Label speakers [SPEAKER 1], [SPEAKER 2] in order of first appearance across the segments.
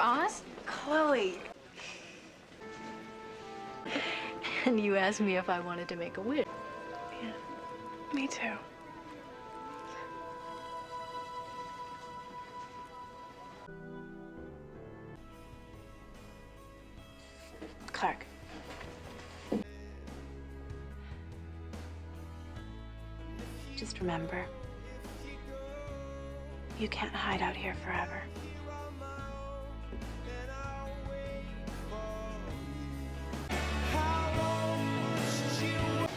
[SPEAKER 1] Oz?
[SPEAKER 2] Chloe.
[SPEAKER 1] And you asked me if I wanted to make a wish.
[SPEAKER 2] Yeah, me too. Clark. Just remember, you can't hide out here forever.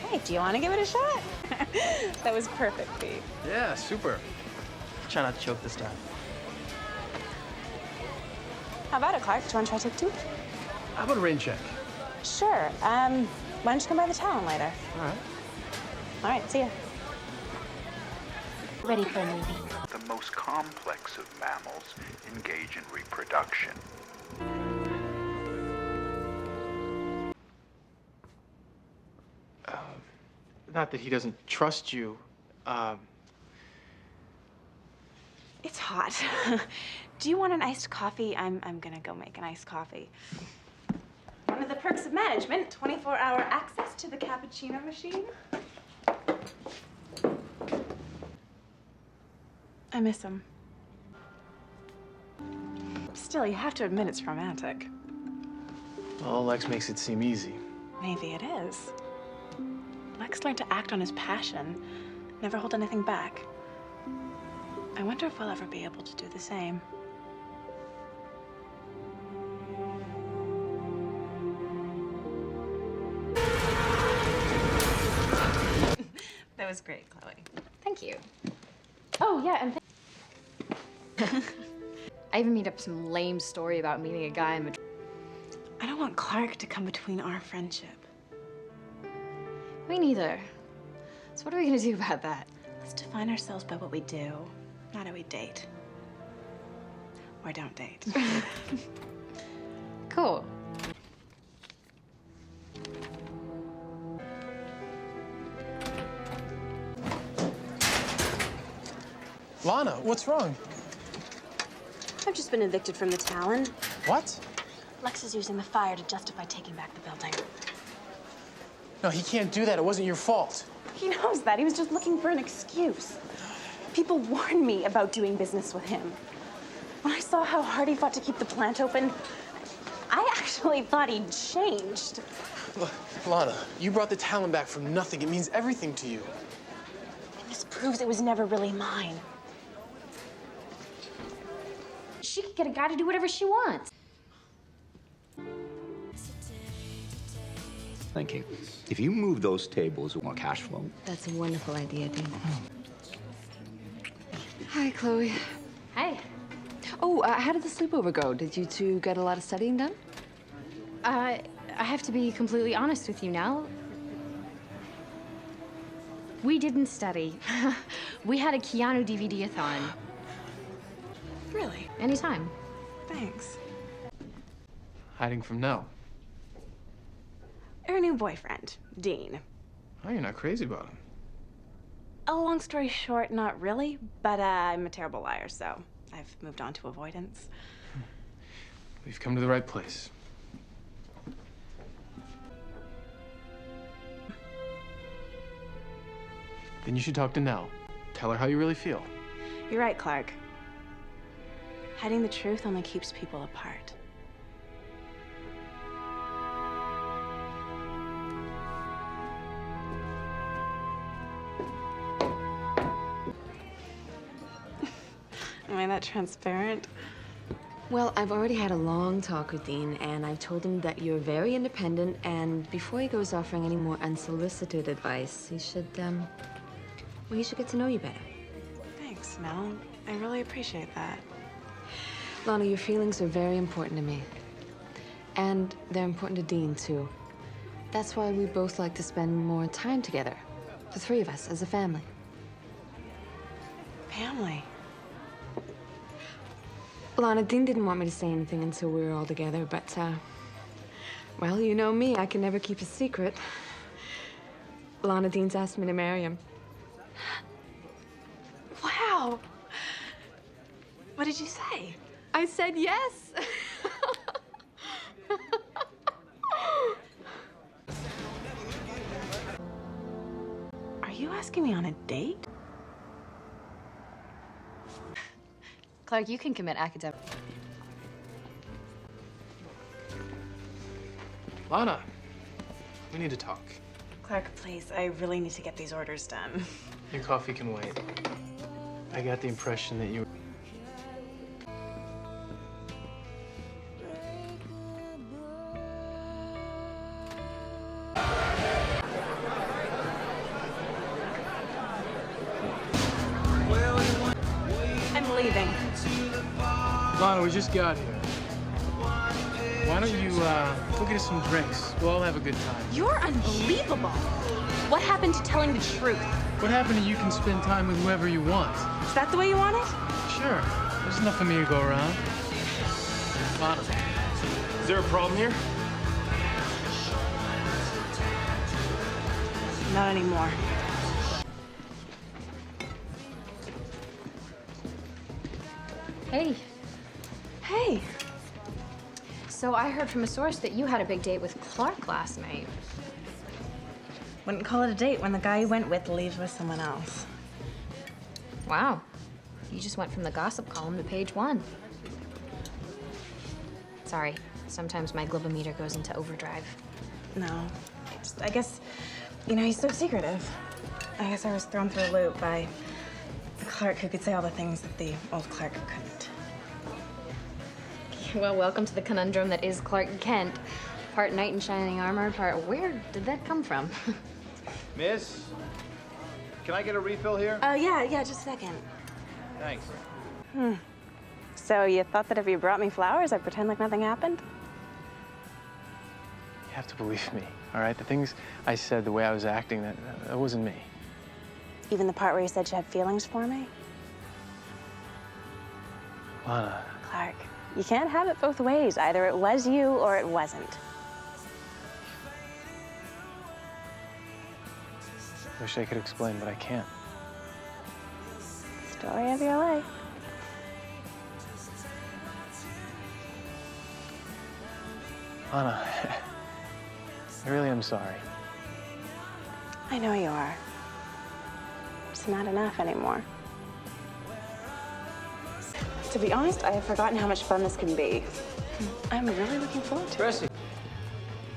[SPEAKER 2] Hey, do you want to give it a shot? That was perfect, Pete.
[SPEAKER 3] Yeah, super. Try not to choke this time.
[SPEAKER 2] How about it, Clark? Do you want to try take two?
[SPEAKER 3] How about a rain check?
[SPEAKER 2] Sure. Why don't you come by the town later?
[SPEAKER 3] All right.
[SPEAKER 2] All right, see ya.
[SPEAKER 1] Ready for a movie.
[SPEAKER 4] The most complex of mammals engage in reproduction.
[SPEAKER 3] Not that he doesn't trust you.
[SPEAKER 2] It's hot. Do you want an iced coffee? I'm gonna go make an iced coffee. One of the perks of management, 24-hour access to the cappuccino machine. I miss him. Still, you have to admit it's romantic.
[SPEAKER 3] Well, Lex makes it seem easy.
[SPEAKER 2] Maybe it is. Lex learned to act on his passion, never hold anything back. I wonder if I'll ever be able to do the same. That was great, Chloe.
[SPEAKER 1] Thank you. Oh, yeah, and I even made up some lame story about meeting a guy in Madrid.
[SPEAKER 2] I don't want Clark to come between our friendship.
[SPEAKER 1] Me neither. So what are we gonna do about that?
[SPEAKER 2] Let's define ourselves by what we do, not how we date. Or don't date.
[SPEAKER 1] Cool.
[SPEAKER 3] Lana, what's wrong?
[SPEAKER 2] I've just been evicted from the Talon.
[SPEAKER 3] What?
[SPEAKER 2] Lex is using the fire to justify taking back the building.
[SPEAKER 3] No, he can't do that. It wasn't your fault.
[SPEAKER 2] He knows that. He was just looking for an excuse. People warned me about doing business with him. When I saw how hard he fought to keep the plant open, I actually thought he'd changed.
[SPEAKER 3] Look, Lana, you brought the talent back from nothing. It means everything to you.
[SPEAKER 2] And this proves it was never really mine.
[SPEAKER 1] She could get a guy to do whatever she wants.
[SPEAKER 5] Thinking, if you move those tables, we want cash flow.
[SPEAKER 6] That's a wonderful idea, Dean.
[SPEAKER 1] Hi, Chloe. Hi.
[SPEAKER 6] Oh, how did the sleepover go? Did you two get a lot of studying done?
[SPEAKER 1] I have to be completely honest with you now. We didn't study. We had a Keanu DVD-a-thon.
[SPEAKER 2] Really?
[SPEAKER 1] Anytime.
[SPEAKER 2] Thanks.
[SPEAKER 3] Hiding from Nell.
[SPEAKER 2] Her new boyfriend, Dean.
[SPEAKER 3] Oh, you're not crazy about him.
[SPEAKER 2] A long story short, not really, but I'm a terrible liar, so I've moved on to avoidance.
[SPEAKER 3] We've come to the right place. Then you should talk to Nell. Tell her how you really feel.
[SPEAKER 2] You're right, Clark. Hiding the truth only keeps people apart. Am I that transparent?
[SPEAKER 6] Well, I've already had a long talk with Dean, and I've told him that you're very independent, and before he goes offering any more unsolicited advice, he should get to know you better.
[SPEAKER 2] Thanks, Mel. I really appreciate that.
[SPEAKER 6] Lana, your feelings are very important to me. And they're important to Dean, too. That's why we both like to spend more time together. The three of us, as a family.
[SPEAKER 2] Family.
[SPEAKER 6] Lana, Dean didn't want me to say anything until we were all together, but, well, you know me, I can never keep a secret. Lana, Dean's asked me to marry him.
[SPEAKER 2] Wow. What did you say?
[SPEAKER 6] I said yes.
[SPEAKER 2] asking me on a date?
[SPEAKER 1] Clark, you can commit academic.
[SPEAKER 3] Lana, we need to talk.
[SPEAKER 2] Clark, please, I really need to get these orders done.
[SPEAKER 3] Your coffee can wait. I got the impression that you...
[SPEAKER 2] I'm leaving.
[SPEAKER 3] Lana, we just got here. Why don't you, go get us some drinks? We'll all have a good time.
[SPEAKER 2] You're unbelievable. What happened to telling the truth?
[SPEAKER 3] What happened to you can spend time with whoever you want?
[SPEAKER 2] Is that the way you want it?
[SPEAKER 3] Sure. There's enough for me to go around. Lana, is there a problem here?
[SPEAKER 2] Not anymore.
[SPEAKER 1] Hey,
[SPEAKER 2] Hey,
[SPEAKER 1] so I heard from a source that you had a big date with Clark last night.
[SPEAKER 2] wouldn't call it a date when the guy you went with leaves with someone else.
[SPEAKER 1] Wow. You just went from the gossip column to page 1. Sorry, sometimes my globometer goes into overdrive.
[SPEAKER 2] No, I guess, he's so secretive. I guess I was thrown through a loop by the Clark who could say all the things that the old Clark couldn't.
[SPEAKER 1] Well, welcome to the conundrum that is Clark Kent. Part knight in shining armor, part where did that come from?
[SPEAKER 7] Miss, can I get a refill here?
[SPEAKER 2] Yeah, just a second.
[SPEAKER 7] Thanks.
[SPEAKER 2] So you thought that if you brought me flowers, I'd pretend like nothing happened?
[SPEAKER 3] You have to believe me, all right? The things I said, the way I was acting, that wasn't me.
[SPEAKER 2] Even the part where you said you had feelings for me?
[SPEAKER 3] Lana,
[SPEAKER 2] Clark, you can't have it both ways. Either it was you or it wasn't.
[SPEAKER 3] wish I could explain, but I can't.
[SPEAKER 2] Story of your life.
[SPEAKER 3] Lana, I really am sorry.
[SPEAKER 2] I know you are. It's not enough anymore. To be honest, I have forgotten how much fun this can be. I'm really looking forward to it.
[SPEAKER 7] Chrissy.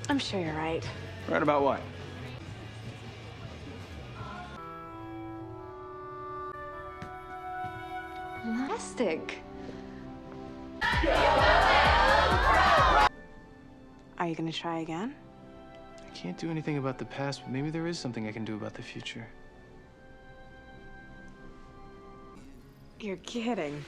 [SPEAKER 2] I'm sure you're right.
[SPEAKER 7] Right about what?
[SPEAKER 1] Elastic.
[SPEAKER 2] Are you gonna try again?
[SPEAKER 3] I can't do anything about the past, but maybe there is something I can do about the future.
[SPEAKER 2] You're kidding.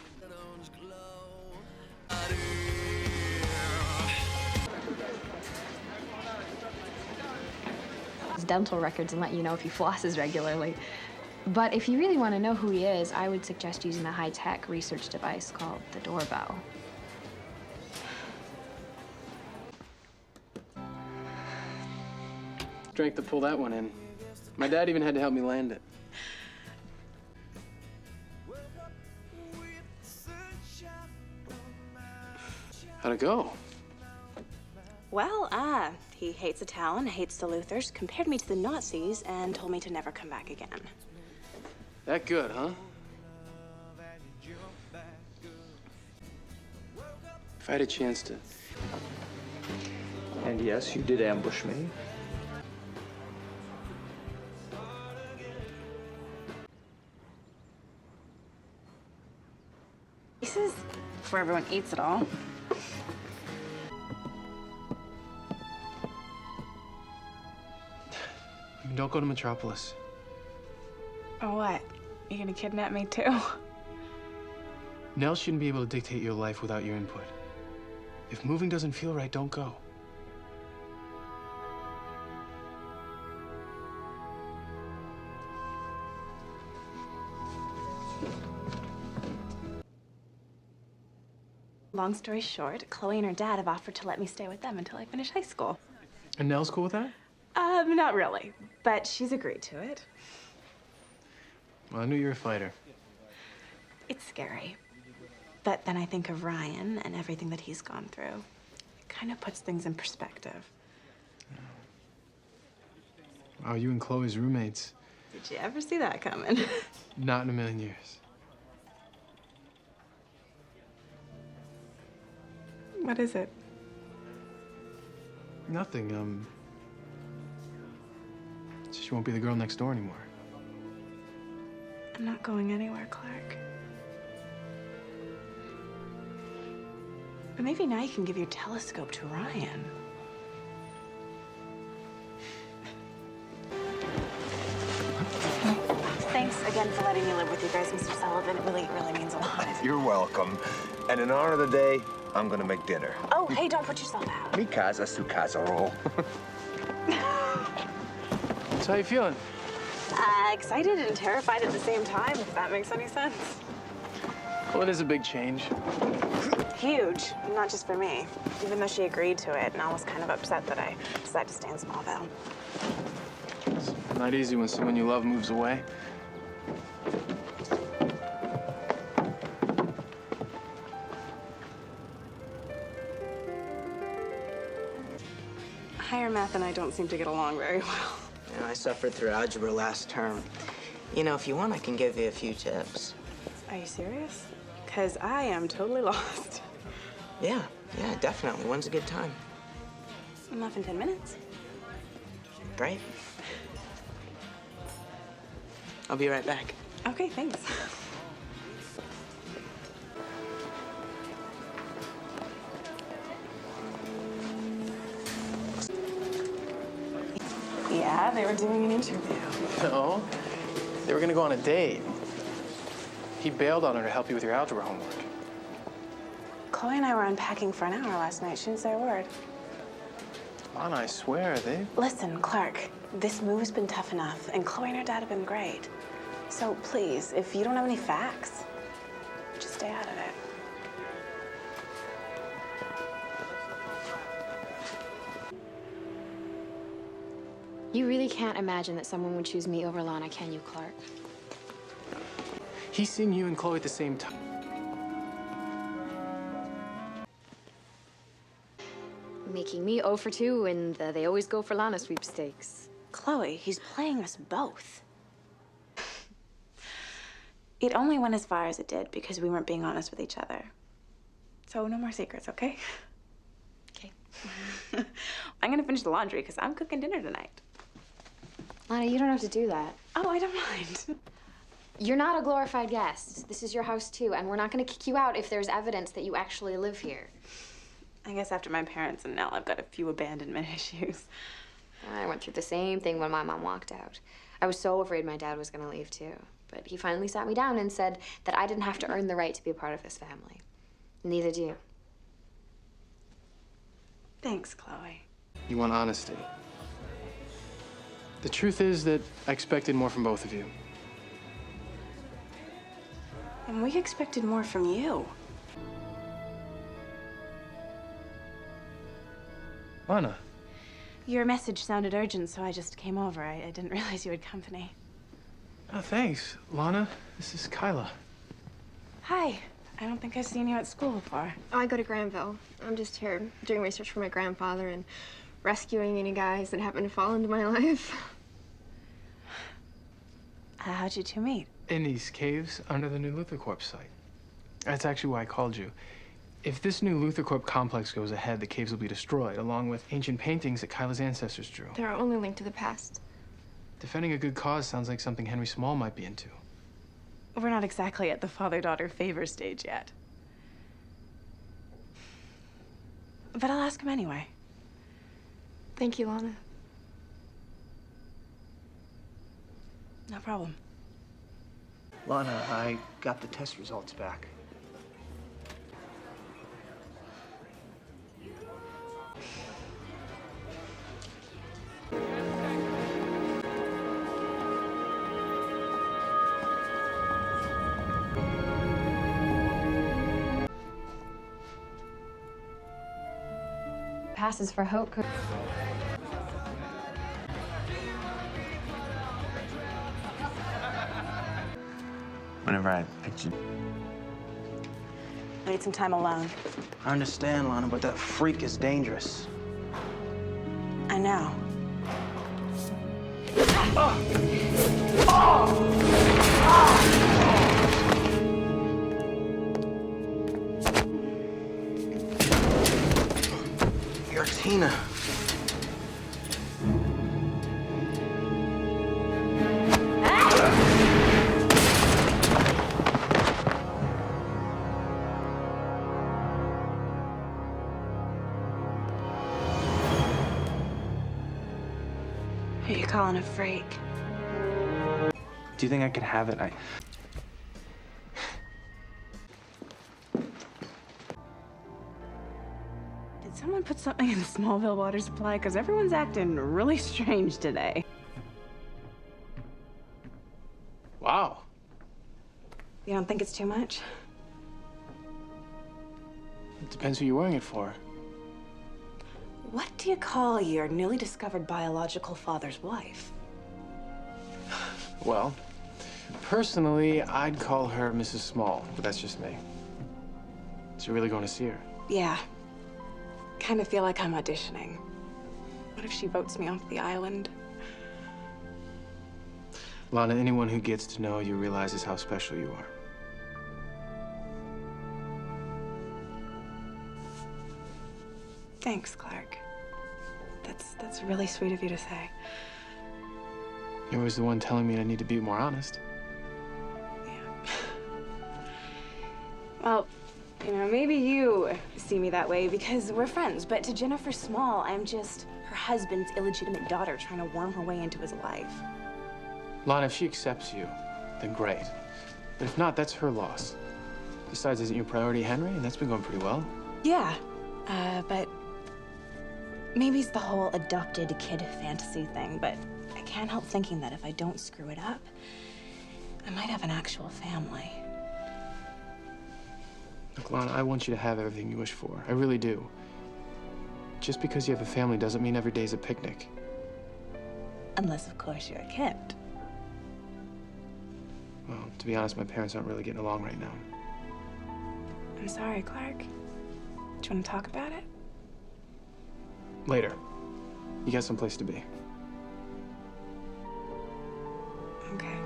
[SPEAKER 1] His dental records and let you know if he flosses regularly. But if you really want to know who he is, I would suggest using a high-tech research device called the doorbell.
[SPEAKER 3] Strength to pull that one in. My dad even had to help me land it. How'd it go?
[SPEAKER 2] Well, he hates Italian, hates the Luthers, compared me to the Nazis, and told me to never come back again.
[SPEAKER 3] That good, huh? If I had a chance to...
[SPEAKER 5] And yes, you did ambush me.
[SPEAKER 2] This is before everyone eats it all.
[SPEAKER 3] Don't go to Metropolis.
[SPEAKER 2] Or what? You gonna kidnap me too?
[SPEAKER 3] Nell shouldn't be able to dictate your life without your input. If moving doesn't feel right, don't go.
[SPEAKER 2] Long story short, Chloe and her dad have offered to let me stay with them until I finish high school.
[SPEAKER 3] And Nell's cool with that?
[SPEAKER 2] Not really, but she's agreed to it.
[SPEAKER 3] Well, I knew you were a fighter.
[SPEAKER 2] It's scary. But then I think of Ryan and everything that he's gone through. It kind of puts things in perspective.
[SPEAKER 3] Wow, you and Chloe's roommates.
[SPEAKER 2] Did you ever see that coming?
[SPEAKER 3] Not in a million years.
[SPEAKER 2] What is it?
[SPEAKER 3] Nothing. She won't be the girl next door anymore.
[SPEAKER 2] I'm not going anywhere, Clark. But maybe now you can give your telescope to Ryan. Thanks again for letting me live with you guys, Mr. Sullivan. It really means a lot.
[SPEAKER 7] You're welcome. And in honor of the day, I'm gonna make dinner.
[SPEAKER 2] Oh, hey, don't put yourself out.
[SPEAKER 7] Mi casa, su casserole.
[SPEAKER 3] So how you feeling?
[SPEAKER 2] Excited and terrified at the same time, if that makes any sense.
[SPEAKER 3] Well, it is a big change.
[SPEAKER 2] Huge, not just for me. Even though she agreed to it, and I was kind of upset that I decided to stay in Smallville.
[SPEAKER 3] It's not easy when someone you love moves away.
[SPEAKER 2] Higher math and I don't seem to get along very well.
[SPEAKER 8] You know, I suffered through algebra last term. You know, if you want, I can give you a few tips.
[SPEAKER 2] Are you serious? Because I am totally lost.
[SPEAKER 8] Yeah, definitely. When's a good time?
[SPEAKER 2] I'm off in 10 minutes.
[SPEAKER 8] Great. I'll be right back.
[SPEAKER 2] Okay, thanks. Yeah, they were doing an interview.
[SPEAKER 3] No, they were gonna go on a date. He bailed on her to help you with your algebra homework.
[SPEAKER 2] Chloe and I were unpacking for an hour last night. She didn't say a word.
[SPEAKER 3] Lana, I swear,
[SPEAKER 2] Listen, Clark, this move's been tough enough, and Chloe and her dad have been great. So please, if you don't have any facts, just stay out of it.
[SPEAKER 1] You really can't imagine that someone would choose me over Lana, can you, Clark?
[SPEAKER 3] He's seeing you and Chloe at the same time.
[SPEAKER 1] Making me 0 for 2, and they always go for Lana sweepstakes.
[SPEAKER 2] Chloe, he's playing us both. It only went as far as it did because we weren't being honest with each other. So no more secrets, okay?
[SPEAKER 1] Okay.
[SPEAKER 2] I'm gonna finish the laundry because I'm cooking dinner tonight.
[SPEAKER 1] Lana, you don't have to do that.
[SPEAKER 2] Oh, I don't mind.
[SPEAKER 1] You're not a glorified guest. This is your house, too, and we're not going to kick you out if there's evidence that you actually live here.
[SPEAKER 2] I guess after my parents and Nell, I've got a few abandonment issues.
[SPEAKER 1] I went through the same thing when my mom walked out. I was so afraid my dad was going to leave, too. But he finally sat me down and said that I didn't have to earn the right to be a part of his family. Neither do you.
[SPEAKER 2] Thanks, Chloe.
[SPEAKER 3] You want honesty. The truth is that I expected more from both of you.
[SPEAKER 2] And we expected more from you.
[SPEAKER 3] Lana.
[SPEAKER 2] Your message sounded urgent, so I just came over. I didn't realize you had company.
[SPEAKER 3] Oh, thanks. Lana, this is Kyla.
[SPEAKER 2] Hi. I don't think I've seen you at school before.
[SPEAKER 9] Oh, I go to Granville. I'm just here doing research for my grandfather and rescuing any guys that happen to fall into my life.
[SPEAKER 2] How'd you two meet?
[SPEAKER 3] In these caves under the new Luthor Corp site. That's actually why I called you. If this new Luthor Corp complex goes ahead, the caves will be destroyed, along with ancient paintings that Kyla's ancestors drew.
[SPEAKER 9] They're only linked to the past.
[SPEAKER 3] Defending a good cause sounds like something Henry Small might be into.
[SPEAKER 2] We're not exactly at the father-daughter favor stage yet. But I'll ask him anyway.
[SPEAKER 9] Thank you, Lana.
[SPEAKER 2] No problem.
[SPEAKER 10] Lana, I got the test results back.
[SPEAKER 1] Passes for hope.
[SPEAKER 11] Whenever I picked you.
[SPEAKER 2] I need some time alone.
[SPEAKER 10] I understand, Lana, but that freak is dangerous.
[SPEAKER 2] I know.
[SPEAKER 8] You're Tina.
[SPEAKER 2] Who you calling a freak?
[SPEAKER 3] Do you think I could have it?
[SPEAKER 2] Did someone put something in the Smallville water supply? Because everyone's acting really strange today.
[SPEAKER 3] Wow.
[SPEAKER 2] You don't think it's too much?
[SPEAKER 3] It depends who you're wearing it for.
[SPEAKER 2] What do you call your newly discovered biological father's wife?
[SPEAKER 3] Well, personally, I'd call her Mrs. Small, but that's just me. So you're really going to see her?
[SPEAKER 2] Yeah. Kind of feel like I'm auditioning. What if she votes me off the island?
[SPEAKER 3] Lana, anyone who gets to know you realizes how special you are.
[SPEAKER 2] Thanks, Clark. That's really sweet of you to say.
[SPEAKER 3] You're always the one telling me I need to be more honest.
[SPEAKER 2] Well, you know, maybe you see me that way because we're friends, but to Jennifer Small, I'm just her husband's illegitimate daughter trying to worm her way into his life.
[SPEAKER 3] Lana, if she accepts you, then great. But if not, that's her loss. Besides, isn't your priority Henry? And that's been going pretty well.
[SPEAKER 2] Yeah, but maybe it's the whole adopted kid fantasy thing, but I can't help thinking that if I don't screw it up, I might have an actual family.
[SPEAKER 3] Look, Lana, I want you to have everything you wish for. I really do. Just because you have a family doesn't mean every day's a picnic.
[SPEAKER 2] Unless, of course, you're a kid.
[SPEAKER 3] Well, to be honest, my parents aren't really getting along right now.
[SPEAKER 2] I'm sorry, Clark. Do you want to talk about it?
[SPEAKER 3] Later. You got someplace to be.
[SPEAKER 2] Okay.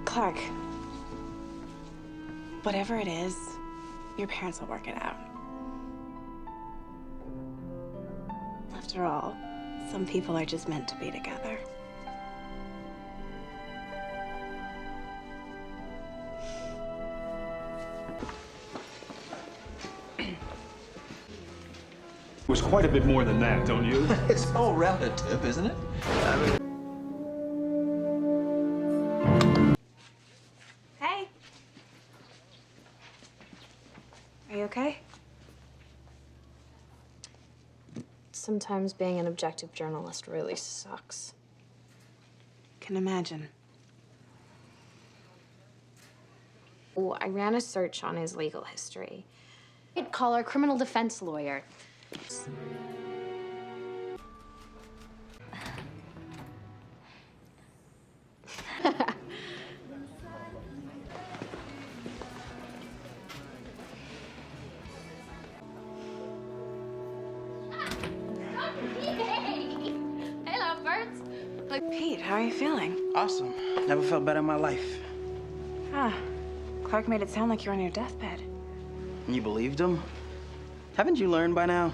[SPEAKER 2] Clark, whatever it is, your parents will work it out. After all, some people are just meant to be together.
[SPEAKER 12] Was quite a bit more than that, don't you?
[SPEAKER 11] It's all relative, isn't it?
[SPEAKER 2] Hey. Are you okay?
[SPEAKER 1] Sometimes being an objective journalist really sucks.
[SPEAKER 2] Can imagine.
[SPEAKER 1] Oh, I ran a search on his legal history. I'd call our criminal defense lawyer. Hello, birds.
[SPEAKER 2] Pete, how are you feeling?
[SPEAKER 10] Awesome. Never felt better in my life.
[SPEAKER 2] Ah, Clark made it sound like you're on your deathbed.
[SPEAKER 10] You believed him? Haven't you learned by now?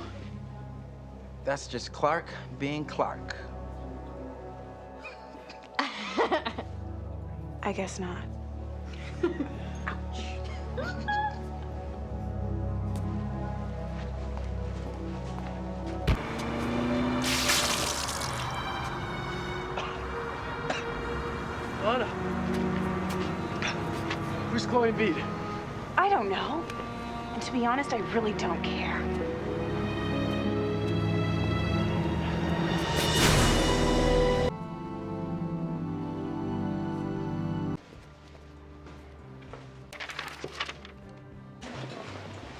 [SPEAKER 8] That's just Clark being Clark.
[SPEAKER 2] I guess not.
[SPEAKER 3] Lana. Where's Chloe and Pete?
[SPEAKER 2] I don't know. And to be honest, I really don't care.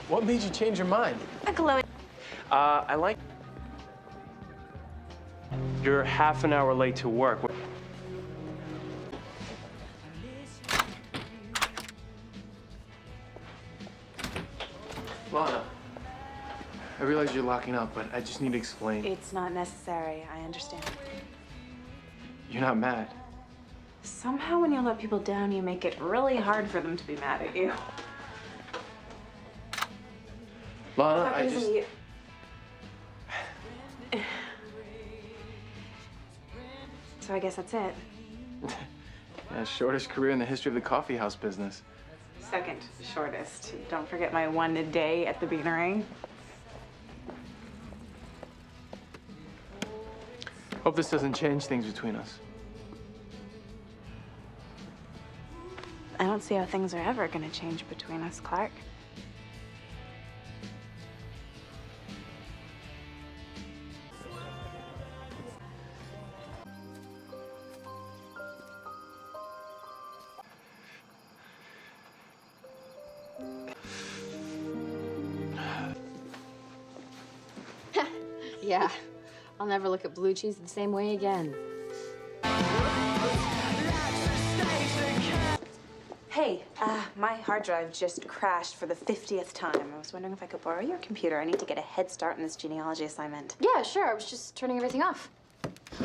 [SPEAKER 3] What made you change your mind?
[SPEAKER 2] A glowing.
[SPEAKER 13] I like. You're half an hour late to work.
[SPEAKER 3] Lana. I realize you're locking up, but I just need to explain.
[SPEAKER 2] It's not necessary. I understand.
[SPEAKER 3] You're not mad.
[SPEAKER 2] Somehow when you let people down, you make it really hard for them to be mad at you.
[SPEAKER 3] Lana, I just...
[SPEAKER 2] So I guess that's it.
[SPEAKER 3] Yeah, shortest career in the history of the coffee house business.
[SPEAKER 2] Second shortest. Don't forget my one a day at the Beanery.
[SPEAKER 3] Hope this doesn't change things between us.
[SPEAKER 2] I don't see how things are ever gonna change between us, Clark.
[SPEAKER 1] Yeah, I'll never look at blue cheese the same way again.
[SPEAKER 2] Hey, my hard drive just crashed for the 50th time. I was wondering if I could borrow your computer. I need to get a head start in this genealogy assignment.
[SPEAKER 1] Yeah, sure. I was just turning everything off.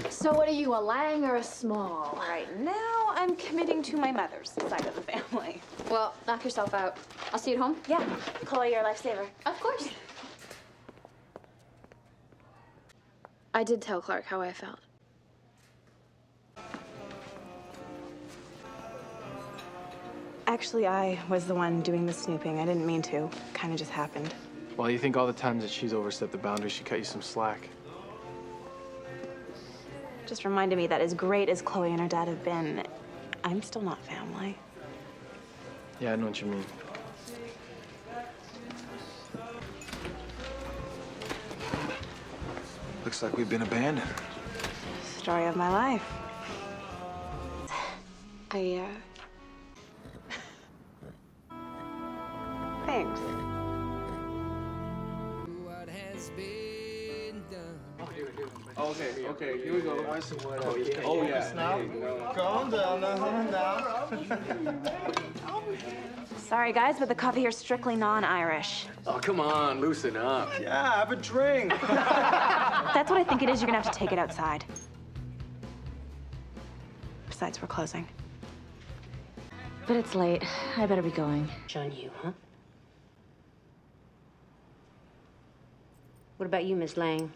[SPEAKER 1] So what are you, a Lang or a Small?
[SPEAKER 2] Right now, I'm committing to my mother's side of the family.
[SPEAKER 1] Well, knock yourself out. I'll see you at home.
[SPEAKER 2] Yeah, Chloe, your lifesaver.
[SPEAKER 1] Of course. I did tell Clark how I felt.
[SPEAKER 2] Actually, I was the one doing the snooping. I didn't mean to. Kind of just happened.
[SPEAKER 3] Well, you think all the times that she's overstepped the boundaries, she cut you some slack.
[SPEAKER 2] Just reminded me that as great as Chloe and her dad have been, I'm still not family.
[SPEAKER 3] Yeah, I know what you mean.
[SPEAKER 14] Looks like we've been abandoned.
[SPEAKER 2] Story of my life. Thanks.
[SPEAKER 7] Okay, here we go.
[SPEAKER 14] Oh, yeah.
[SPEAKER 7] Now, calm down, now.
[SPEAKER 2] Sorry, guys, but the coffee here's strictly non-Irish.
[SPEAKER 11] Oh, come on, loosen up.
[SPEAKER 7] Yeah, have a drink.
[SPEAKER 2] That's what I think it is. You're gonna have to take it outside. Besides, we're closing.
[SPEAKER 6] But it's late. I better be going. On you, huh? What about you, Miss Lang?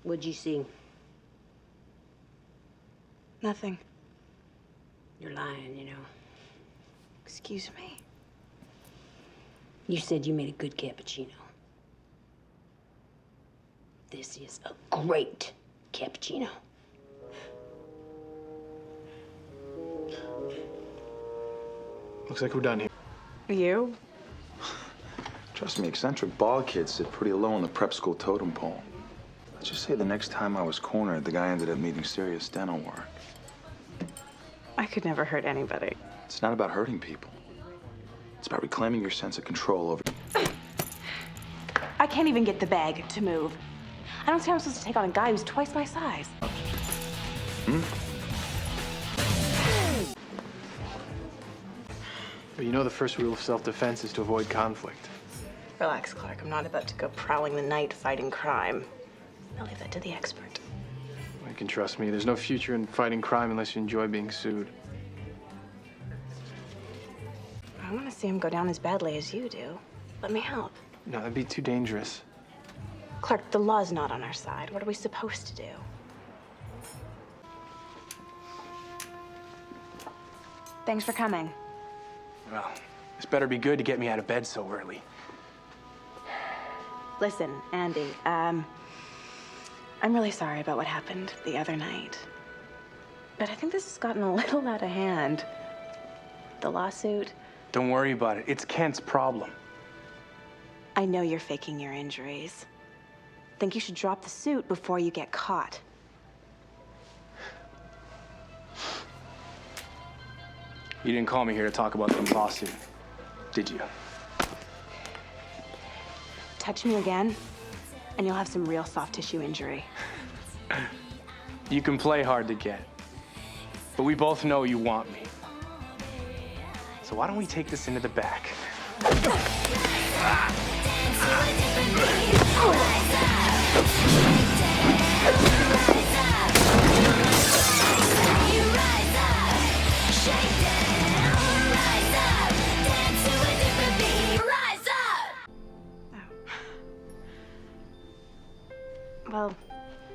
[SPEAKER 6] What'd you see?
[SPEAKER 2] Nothing.
[SPEAKER 6] You're lying, you know.
[SPEAKER 2] Excuse me?
[SPEAKER 6] You said you made a good cappuccino. This is a great cappuccino.
[SPEAKER 3] Looks like we're done here.
[SPEAKER 2] You?
[SPEAKER 14] Trust me, eccentric bald kids sit pretty low on the prep school totem pole. Let's just say the next time I was cornered, the guy ended up needing serious dental work.
[SPEAKER 2] I could never hurt anybody.
[SPEAKER 14] It's not about hurting people. It's about reclaiming your sense of control over...
[SPEAKER 2] I can't even get the bag to move. I don't see how I'm supposed to take on a guy who's twice my size.
[SPEAKER 3] But you know the first rule of self-defense is to avoid conflict.
[SPEAKER 2] Relax, Clark. I'm not about to go prowling the night fighting crime. I'll leave that to the expert.
[SPEAKER 3] You can trust me. There's no future in fighting crime unless you enjoy being sued.
[SPEAKER 2] I want to see him go down as badly as you do. Let me help.
[SPEAKER 3] No, that'd be too dangerous.
[SPEAKER 2] Clark, the law's not on our side. What are we supposed to do? Thanks for coming.
[SPEAKER 3] Well, this better be good to get me out of bed so early.
[SPEAKER 2] Listen, Andy, I'm really sorry about what happened the other night. But I think this has gotten a little out of hand. The lawsuit.
[SPEAKER 3] Don't worry about it. It's Kent's problem.
[SPEAKER 2] I know you're faking your injuries. Think you should drop the suit before you get caught.
[SPEAKER 3] You didn't call me here to talk about the lawsuit, did you?
[SPEAKER 2] Touch me again, and you'll have some real soft tissue injury.
[SPEAKER 3] You can play hard to get, but we both know you want me. So why don't we take this into the back?
[SPEAKER 2] Well,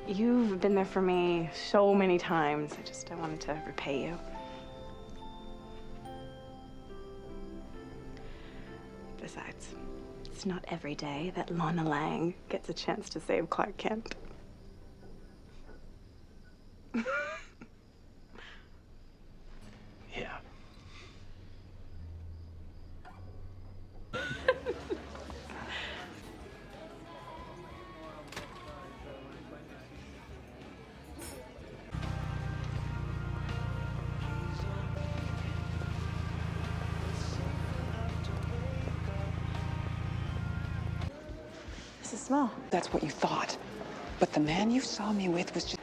[SPEAKER 2] you've been there for me so many times. I wanted to repay you. Besides, it's not every day that Lana Lang gets a chance to save Clark Kent.
[SPEAKER 3] Yeah.
[SPEAKER 2] This is small.
[SPEAKER 15] That's what you thought. But the man you saw me with was just...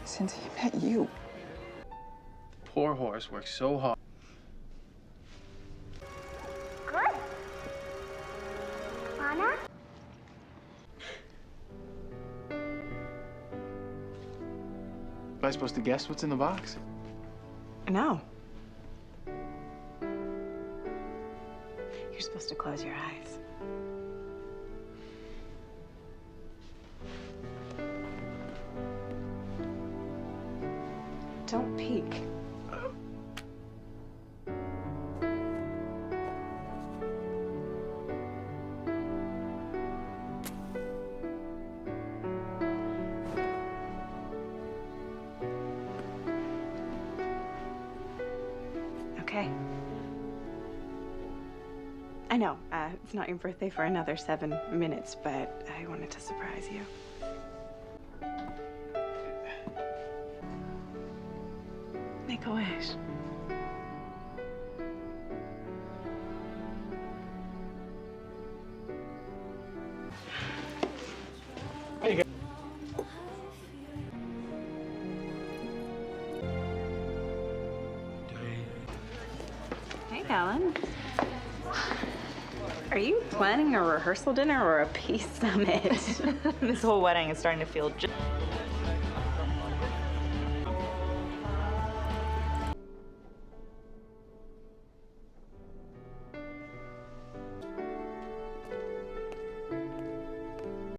[SPEAKER 15] since he met you.
[SPEAKER 3] Poor horse works so hard.
[SPEAKER 16] Good. Lana?
[SPEAKER 3] Am I supposed to guess what's in the box?
[SPEAKER 2] No. You're supposed to close your eyes. Don't peek. Okay. I know, it's not your birthday for another 7 minutes, but I wanted to surprise you. Make a wish.
[SPEAKER 3] There you go.
[SPEAKER 2] Hey, Alan. Are you planning a rehearsal dinner or a peace summit?
[SPEAKER 17] This whole wedding is starting to feel just